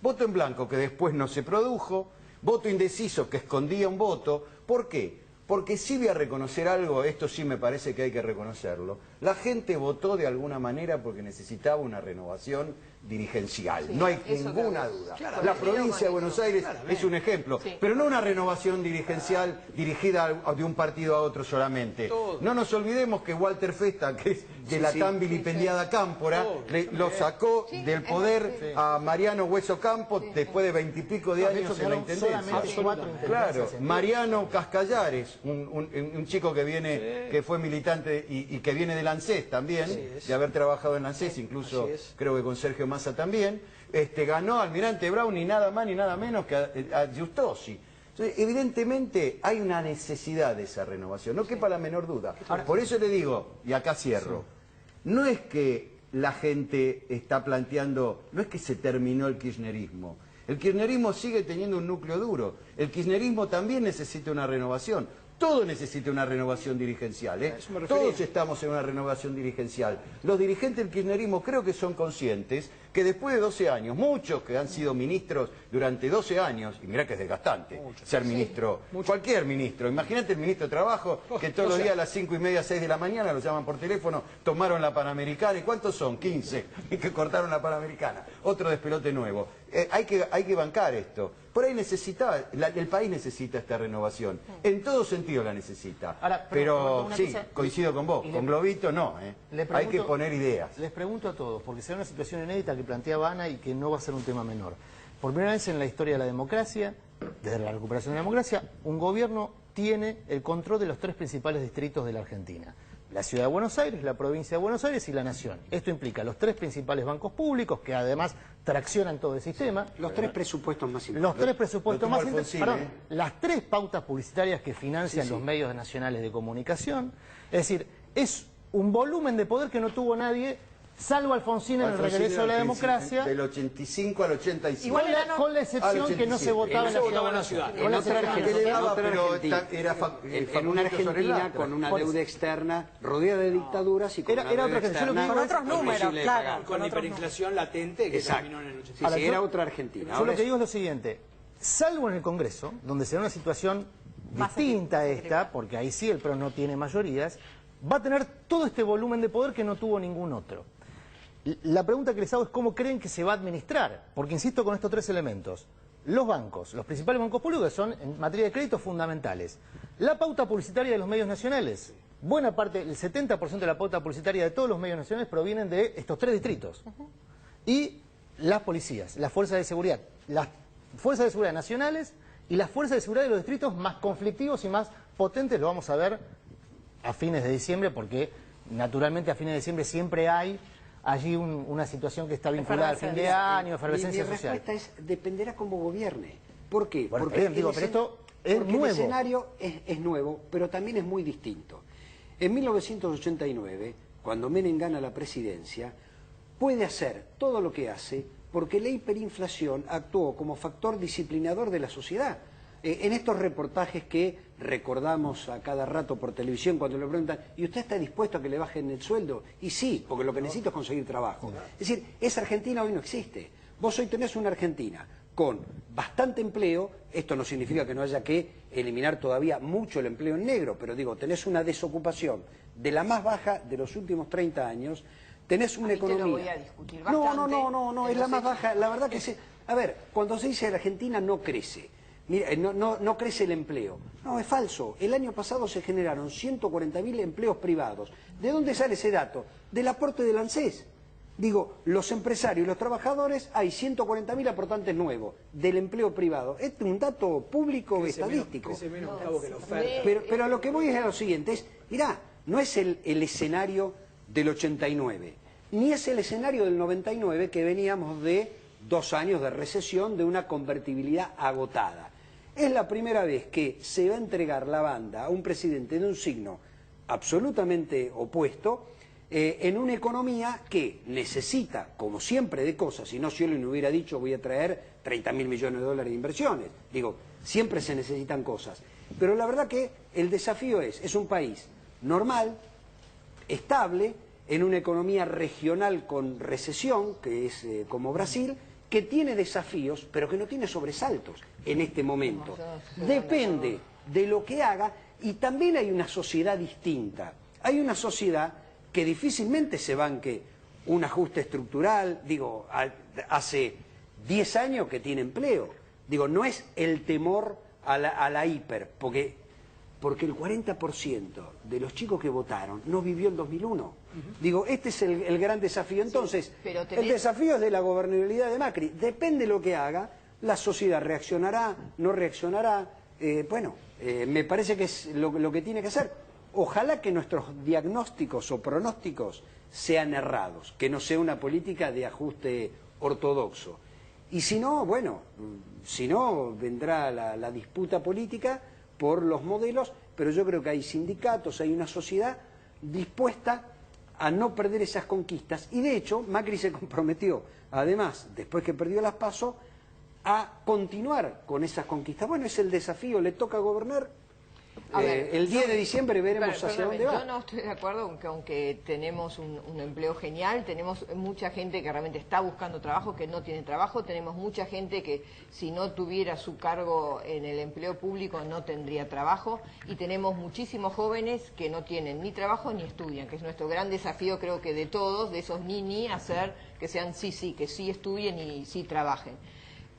Voto en blanco que después no se produjo, voto indeciso que escondía un voto. ¿Por qué? Porque sí voy a reconocer algo, esto sí me parece que hay que reconocerlo. La gente votó de alguna manera porque necesitaba una renovación dirigencial, Sí, no hay eso ninguna creo. duda. Claro, La provincia de Buenos Aires es un ejemplo, Sí. pero no una renovación dirigencial dirigida de un partido a otro solamente. No nos olvidemos que Walter Festa, que es de la tan vilipendiada Cámpora, lo sacó del poder a Mariano Hueso Campos después de 20 y pico de años en la intendencia. solamente 4 Claro, intendencias. Mariano Cascallares, un chico que viene, que fue militante y que viene del ANSES también, de haber trabajado en ANSES, incluso creo que con Sergio Massa también, ganó Almirante Brown y nada más ni nada menos que a Giustosi. Entonces, evidentemente hay una necesidad de esa renovación, no quepa la menor duda. Por eso le digo, y acá cierro, no es que la gente está planteando, no es que se terminó el kirchnerismo. El kirchnerismo sigue teniendo un núcleo duro. El kirchnerismo también necesita una renovación. Todo necesita una renovación dirigencial, ¿eh? Todos estamos en una renovación dirigencial. Los dirigentes del kirchnerismo creo que son conscientes que después de 12 años, muchos que han sido ministros durante 12 años, y mirá que es desgastante ser ministro, cualquier ministro, imagínate el ministro de Trabajo, que todos los días a las 5:30, 6 de la mañana lo llaman por teléfono, tomaron la Panamericana, ¿y cuántos son? 15, y que cortaron la Panamericana. Otro despelote nuevo. Hay que bancar esto. Por ahí el país necesita esta renovación. En todo sentido la necesita. Ahora, pero una sí, cosa, coincido con vos. Con Globito no. Hay que poner ideas. Les pregunto a todos, porque será una situación inédita que planteaba Ana y que no va a ser un tema menor. Por primera vez en la historia de la democracia, desde la recuperación de la democracia, un gobierno tiene el control de los 3 principales distritos de la Argentina. La ciudad de Buenos Aires, la provincia de Buenos Aires y la nación. Esto implica los 3 principales bancos públicos que además traccionan todo el sistema. Los 3 presupuestos más importantes. Los 3 presupuestos Lo más tuvo importantes. Alfonsín, Las 3 pautas publicitarias que financian los medios nacionales de comunicación. Es decir, es un volumen de poder que no tuvo nadie, salvo Alfonsín en el regreso de la democracia. Del 85 al 85. Igual Con la excepción que no se votaba en la ciudad. En otra Argentina, en una Argentina con una deuda externa rodeada de dictaduras y con Era una deuda otra Argentina. Yo lo que externa digo es- Con otros números, imposible de claro. pagar. Con la otros hiperinflación latente que Exacto. terminó en el 85. Sí, Ahora, sí, yo- era otra Argentina. Yo Ahora lo que es- digo es lo siguiente, salvo en el Congreso, donde será una situación Más distinta a equilibrada. esta, porque ahí sí el PRO no tiene mayorías, va a tener todo este volumen de poder que no tuvo ningún otro. La pregunta que les hago es cómo creen que se va a administrar, porque insisto con estos tres elementos. Los bancos, los principales bancos públicos que son en materia de créditos fundamentales. La pauta publicitaria de los medios nacionales. Buena parte, el 70% de la pauta publicitaria de todos los medios nacionales provienen de estos tres distritos. Y las policías, las fuerzas de seguridad. Las fuerzas de seguridad nacionales y las fuerzas de seguridad de los distritos más conflictivos y más potentes lo vamos a ver a fines de diciembre, porque naturalmente a fines de diciembre siempre hay allí una situación que está vinculada al fin de año, efervescencia social. Mi respuesta es, dependerá cómo gobierne. ¿Por qué? Bueno, porque pero esto es nuevo. El escenario es nuevo, pero también es muy distinto. En 1989, cuando Menem gana la presidencia, puede hacer todo lo que hace porque la hiperinflación actuó como factor disciplinador de la sociedad. En estos reportajes que recordamos a cada rato por televisión cuando le preguntan ¿y usted está dispuesto a que le bajen el sueldo? Y sí, porque lo que necesito es conseguir trabajo. Es decir, esa Argentina hoy no existe. Vos hoy tenés una Argentina con bastante empleo, esto no significa que no haya que eliminar todavía mucho el empleo en negro, pero digo, tenés una desocupación de la más baja de los últimos 30 años, tenés una economía... Te lo voy a discutir bastante. No, es la más baja, la verdad que a ver, cuando se dice la Argentina no crece, mira, no crece el empleo. No, es falso. El año pasado se generaron 140.000 empleos privados. ¿De dónde sale ese dato? Del aporte del ANSES. Digo, los empresarios y los trabajadores, hay 140.000 aportantes nuevos del empleo privado. Este es un dato público estadístico. Pero a lo que voy es a lo siguiente, mirá, no es el escenario del 89, ni es el escenario del 99 que veníamos de 2 años de recesión, de una convertibilidad agotada. Es la primera vez que se va a entregar la banda a un presidente de un signo absolutamente opuesto, en una economía que necesita, como siempre, de cosas. Si no, si él no hubiera dicho voy a traer 30.000 millones de dólares de inversiones. Digo, siempre se necesitan cosas. Pero la verdad que el desafío es un país normal, estable, en una economía regional con recesión, que es como Brasil, que tiene desafíos, pero que no tiene sobresaltos en este momento. Depende de lo que haga, y también hay una sociedad distinta. Hay una sociedad que difícilmente se banque un ajuste estructural. Digo, hace 10 años que tiene empleo. Digo, no es el temor a la hiper, porque el 40% de los chicos que votaron no vivió el 2001. Digo, este es el gran desafío. Entonces, el desafío es de la gobernabilidad de Macri. Depende de lo que haga, la sociedad reaccionará, no reaccionará. Me parece que es lo que tiene que hacer. Ojalá que nuestros diagnósticos o pronósticos sean errados, que no sea una política de ajuste ortodoxo. Y si no, vendrá la disputa política por los modelos, pero yo creo que hay sindicatos, hay una sociedad dispuesta a no perder esas conquistas. Y de hecho, Macri se comprometió, además, después que perdió las PASO, a continuar con esas conquistas. Bueno, es el desafío, le toca gobernar. El 10 de diciembre veremos hacia dónde va. Yo no estoy de acuerdo que aunque tenemos un empleo genial, tenemos mucha gente que realmente está buscando trabajo, que no tiene trabajo, tenemos mucha gente que si no tuviera su cargo en el empleo público no tendría trabajo, y tenemos muchísimos jóvenes que no tienen ni trabajo ni estudian, que es nuestro gran desafío, creo que de todos, de esos ni, hacer que sean sí, que sí estudien y sí trabajen.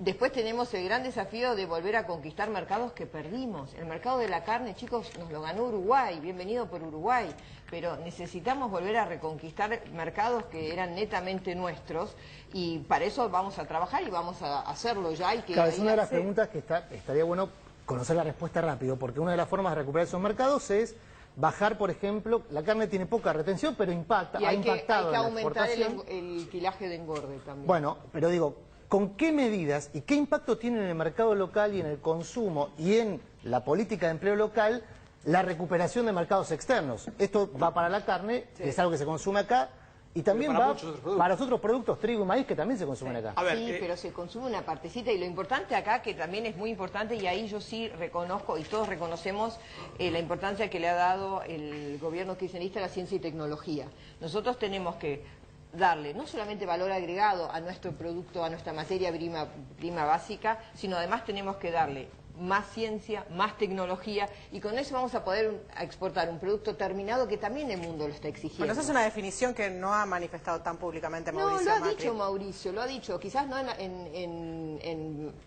Después tenemos el gran desafío de volver a conquistar mercados que perdimos. El mercado de la carne, chicos, nos lo ganó Uruguay, bienvenido por Uruguay, pero necesitamos volver a reconquistar mercados que eran netamente nuestros, y para eso vamos a trabajar y vamos a hacerlo ya. Claro, es una de las preguntas que estaría bueno conocer la respuesta rápido, porque una de las formas de recuperar esos mercados es bajar, por ejemplo, la carne tiene poca retención, pero ha impactado hay que aumentar exportación. el kilaje de engorde también. Bueno, pero digo, ¿con qué medidas y qué impacto tiene en el mercado local y en el consumo y en la política de empleo local la recuperación de mercados externos? Esto va para la carne, que es algo que se consume acá, y también va para los otros productos, trigo y maíz, que también se consumen acá. Sí, pero se consume una partecita, y lo importante acá, que también es muy importante, y ahí yo sí reconozco, y todos reconocemos la importancia que le ha dado el gobierno kirchnerista a la ciencia y tecnología. Nosotros tenemos que darle no solamente valor agregado a nuestro producto, a nuestra materia prima básica, sino además tenemos que darle más ciencia, más tecnología, y con eso vamos a poder exportar un producto terminado que también el mundo lo está exigiendo. Bueno, esa es una definición que no ha manifestado tan públicamente Mauricio No, lo ha Macri. dicho Mauricio, lo ha dicho, quizás no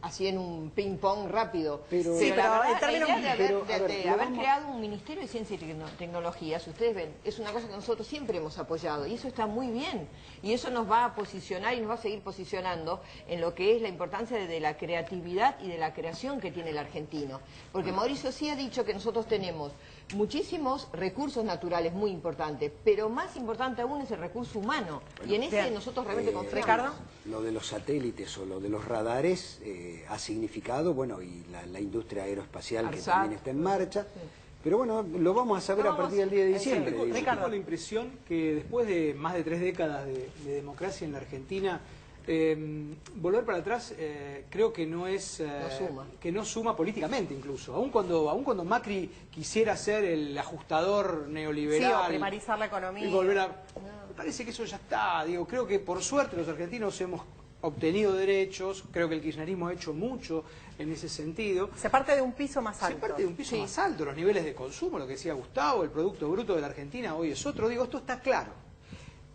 así en un ping-pong rápido. Pero, sí, pero la en términos... idea de haber vamos... creado un Ministerio de Ciencia y Tecnología, si ustedes ven, es una cosa que nosotros siempre hemos apoyado, y eso está muy bien, y eso nos va a posicionar y nos va a seguir posicionando en lo que es la importancia de la creatividad y de la creación que tiene el argentino. Porque Mauricio sí ha dicho que nosotros tenemos muchísimos recursos naturales muy importantes, pero más importante aún es el recurso humano, y en ese nosotros realmente confiamos. Ricardo. Lo de los satélites o lo de los radares ha significado, bueno, y la industria aeroespacial que también está en marcha, sí. Pero bueno, lo vamos a saber a partir del día de diciembre. Yo tengo la impresión que después de más de 3 décadas de democracia en la Argentina, volver para atrás creo que no es que no suma políticamente, incluso aun cuando Macri quisiera ser el ajustador neoliberal, sí, o primarizar la economía y volver a, me parece que eso ya está. Digo, creo que por suerte los argentinos hemos obtenido derechos, creo que el kirchnerismo ha hecho mucho en ese sentido. Se parte de un piso más alto. Se parte de un piso más alto, los niveles de consumo, lo que decía Gustavo, el Producto Bruto de la Argentina hoy es otro. Digo, esto está claro.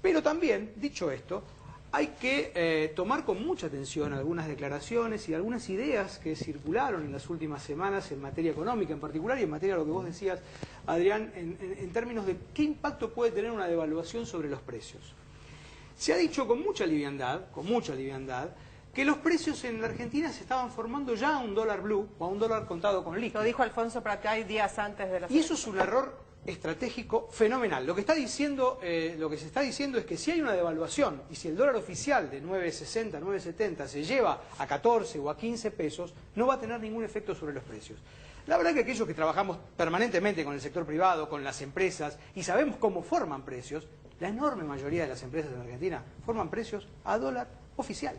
Pero también, dicho esto, hay que tomar con mucha atención algunas declaraciones y algunas ideas que circularon en las últimas semanas en materia económica en particular y en materia de lo que vos decías, Adrián, en términos de qué impacto puede tener una devaluación sobre los precios. Se ha dicho con mucha liviandad, que los precios en la Argentina se estaban formando ya a un dólar blue o a un dólar contado con líquido. Lo dijo Alfonso Pratay días antes de la... Y eso es un error estratégico fenomenal. Lo que se está diciendo es que si hay una devaluación y si el dólar oficial de 9.60, 9.70 se lleva a 14 o a 15 pesos, no va a tener ningún efecto sobre los precios. La verdad que aquellos que trabajamos permanentemente con el sector privado, con las empresas, y sabemos cómo forman precios, la enorme mayoría de las empresas en Argentina forman precios a dólar oficial.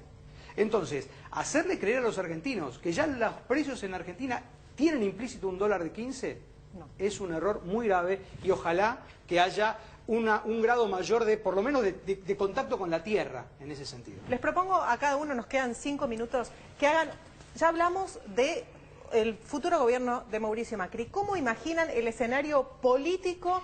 Entonces, hacerle creer a los argentinos que ya los precios en Argentina tienen implícito un dólar de 15, no, es un error muy grave, y ojalá que haya un grado mayor de, por lo menos, de contacto con la tierra en ese sentido. Les propongo a cada uno, nos quedan 5 minutos, que hagan, ya hablamos de el futuro gobierno de Mauricio Macri. ¿Cómo imaginan el escenario político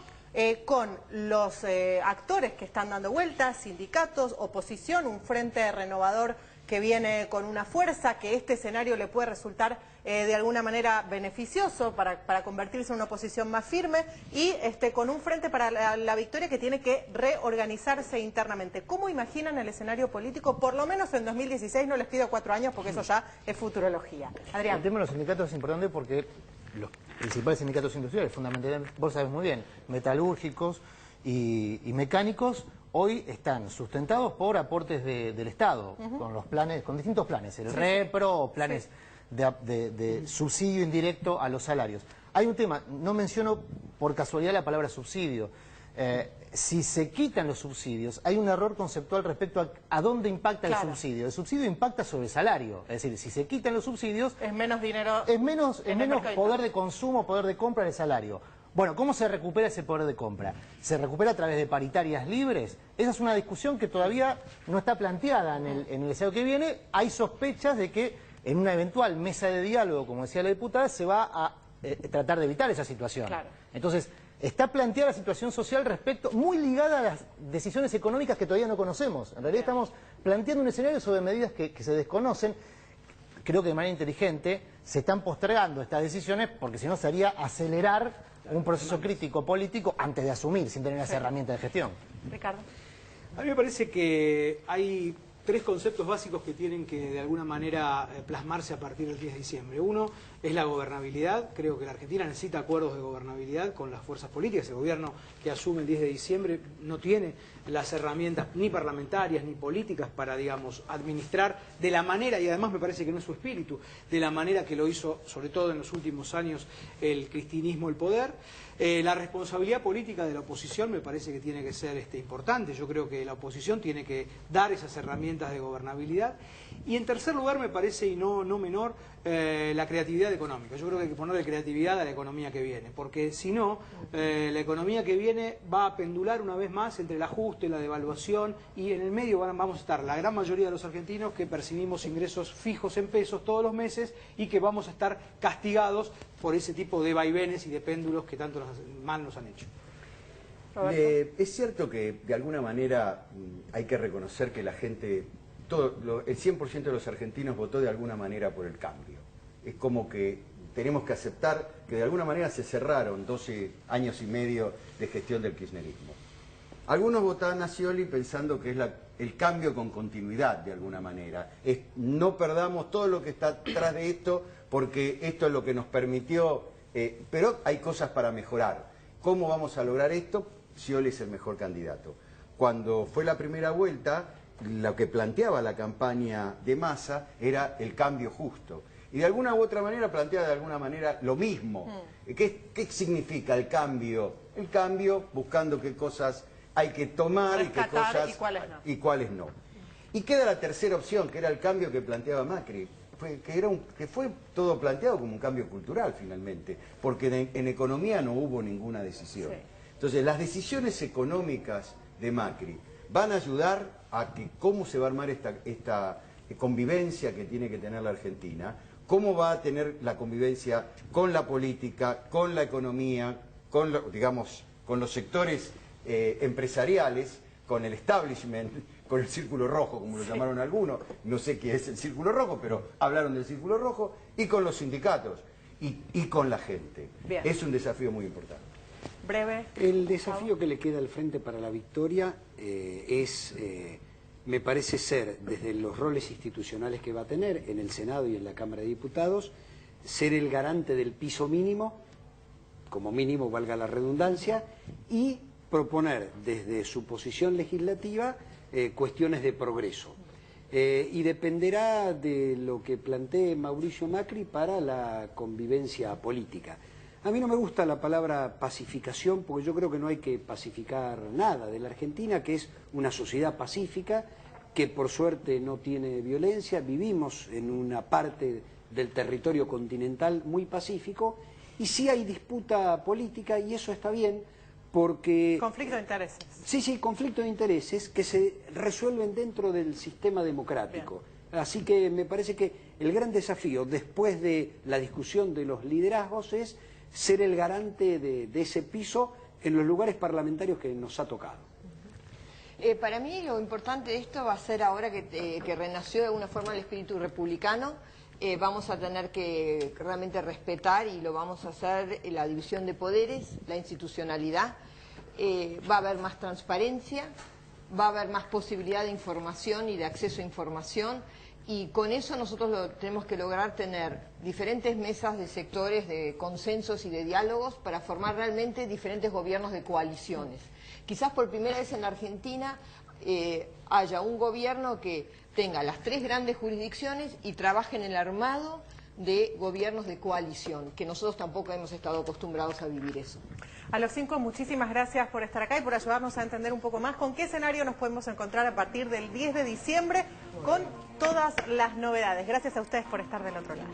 con los actores que están dando vueltas, sindicatos, oposición, un frente renovador que viene con una fuerza, que este escenario le puede resultar de alguna manera beneficioso para convertirse en una oposición más firme, y con un frente para la victoria que tiene que reorganizarse internamente? ¿Cómo imaginan el escenario político, por lo menos en 2016? No les pido 4 años porque eso ya es futurología. Adrián. El tema de los sindicatos es importante porque los principales sindicatos industriales, fundamentalmente, vos sabés muy bien, metalúrgicos y mecánicos, hoy están sustentados por aportes del Estado, con los planes, con distintos planes, el REPRO o planes de subsidio indirecto a los salarios. Hay un tema, no menciono por casualidad la palabra subsidio. Si se quitan los subsidios, hay un error conceptual respecto a dónde impacta el subsidio. El subsidio impacta sobre el salario, es decir, si se quitan los subsidios... Es menos dinero... Es menos poder de consumo, poder de compra del salario. Bueno, ¿cómo se recupera ese poder de compra? ¿Se recupera a través de paritarias libres? Esa es una discusión que todavía no está planteada en el escenario que viene. Hay sospechas de que en una eventual mesa de diálogo, como decía la diputada, se va a tratar de evitar esa situación. Claro. Entonces, está planteada la situación social respecto, muy ligada a las decisiones económicas que todavía no conocemos. En realidad estamos planteando un escenario sobre medidas que se desconocen. Creo que de manera inteligente se están postergando estas decisiones porque si no sería acelerar un proceso crítico político antes de asumir, sin tener esa herramienta de gestión. Ricardo. A mí me parece que hay 3 conceptos básicos que tienen que de alguna manera plasmarse a partir del 10 de diciembre. Uno es la gobernabilidad. Creo que la Argentina necesita acuerdos de gobernabilidad con las fuerzas políticas. El gobierno que asume el 10 de diciembre no tiene las herramientas ni parlamentarias ni políticas para, digamos, administrar de la manera, y además me parece que no es su espíritu, de la manera que lo hizo, sobre todo en los últimos años, el cristinismo, el poder. La responsabilidad política de la oposición me parece que tiene que ser importante. Yo creo que la oposición tiene que dar esas herramientas de gobernabilidad. Y en tercer lugar me parece, y no menor, la creatividad económica. Yo creo que hay que ponerle creatividad a la economía que viene, porque si no, la economía que viene va a pendular una vez más entre el ajuste, la devaluación, y en el medio vamos a estar la gran mayoría de los argentinos que percibimos ingresos fijos en pesos todos los meses y que vamos a estar castigados por ese tipo de vaivenes y de péndulos que tanto mal nos han hecho. Es cierto que de alguna manera hay que reconocer que la gente, el 100% de los argentinos votó de alguna manera por el cambio. Es como que tenemos que aceptar que de alguna manera se cerraron 12 años y medio de gestión del kirchnerismo. Algunos votaban a Scioli pensando que es el cambio con continuidad de alguna manera. No perdamos todo lo que está atrás de esto porque esto es lo que nos permitió, pero hay cosas para mejorar. ¿Cómo vamos a lograr esto? Scioli es el mejor candidato. Cuando fue la primera vuelta, lo que planteaba la campaña de Massa era el cambio justo. Y de alguna u otra manera planteaba de alguna manera lo mismo. ¿Qué significa el cambio? El cambio buscando qué cosas hay que tomar y qué cosas y cuáles no. Y queda la tercera opción, que era el cambio que planteaba Macri, que fue todo planteado como un cambio cultural finalmente, porque en economía no hubo ninguna decisión. Sí. Entonces, las decisiones económicas de Macri van a ayudar a que cómo se va a armar esta convivencia que tiene que tener la Argentina, cómo va a tener la convivencia con la política, con la economía, con los sectores empresariales, con el establishment, con el Círculo Rojo, como lo llamaron algunos, no sé qué es el Círculo Rojo, pero hablaron del Círculo Rojo, y con los sindicatos, y con la gente. Bien. Es un desafío muy importante. Breve. El desafío que le queda al Frente para la Victoria me parece ser, desde los roles institucionales que va a tener en el Senado y en la Cámara de Diputados, ser el garante del piso mínimo, como mínimo valga la redundancia, y proponer desde su posición legislativa cuestiones de progreso. Y dependerá de lo que plantee Mauricio Macri para la convivencia política. A mí no me gusta la palabra pacificación porque yo creo que no hay que pacificar nada de la Argentina, que es una sociedad pacífica, que por suerte no tiene violencia, vivimos en una parte del territorio continental muy pacífico, y sí hay disputa política y eso está bien porque... Conflicto de intereses. Sí, conflicto de intereses que se resuelven dentro del sistema democrático. Bien. Así que me parece que el gran desafío después de la discusión de los liderazgos es ser el garante de ese piso en los lugares parlamentarios que nos ha tocado. Para mí lo importante de esto va a ser ahora que renació de alguna forma el espíritu republicano, vamos a tener que realmente respetar, y lo vamos a hacer, la división de poderes, la institucionalidad, va a haber más transparencia, va a haber más posibilidad de información y de acceso a información. Y con eso nosotros tenemos que lograr tener diferentes mesas de sectores, de consensos y de diálogos para formar realmente diferentes gobiernos de coaliciones. Quizás por primera vez en la Argentina haya un gobierno que tenga las tres grandes jurisdicciones y trabaje en el armado de gobiernos de coalición, que nosotros tampoco hemos estado acostumbrados a vivir eso. A los 5, muchísimas gracias por estar acá y por ayudarnos a entender un poco más con qué escenario nos podemos encontrar a partir del 10 de diciembre con todas las novedades. Gracias a ustedes por estar del otro lado.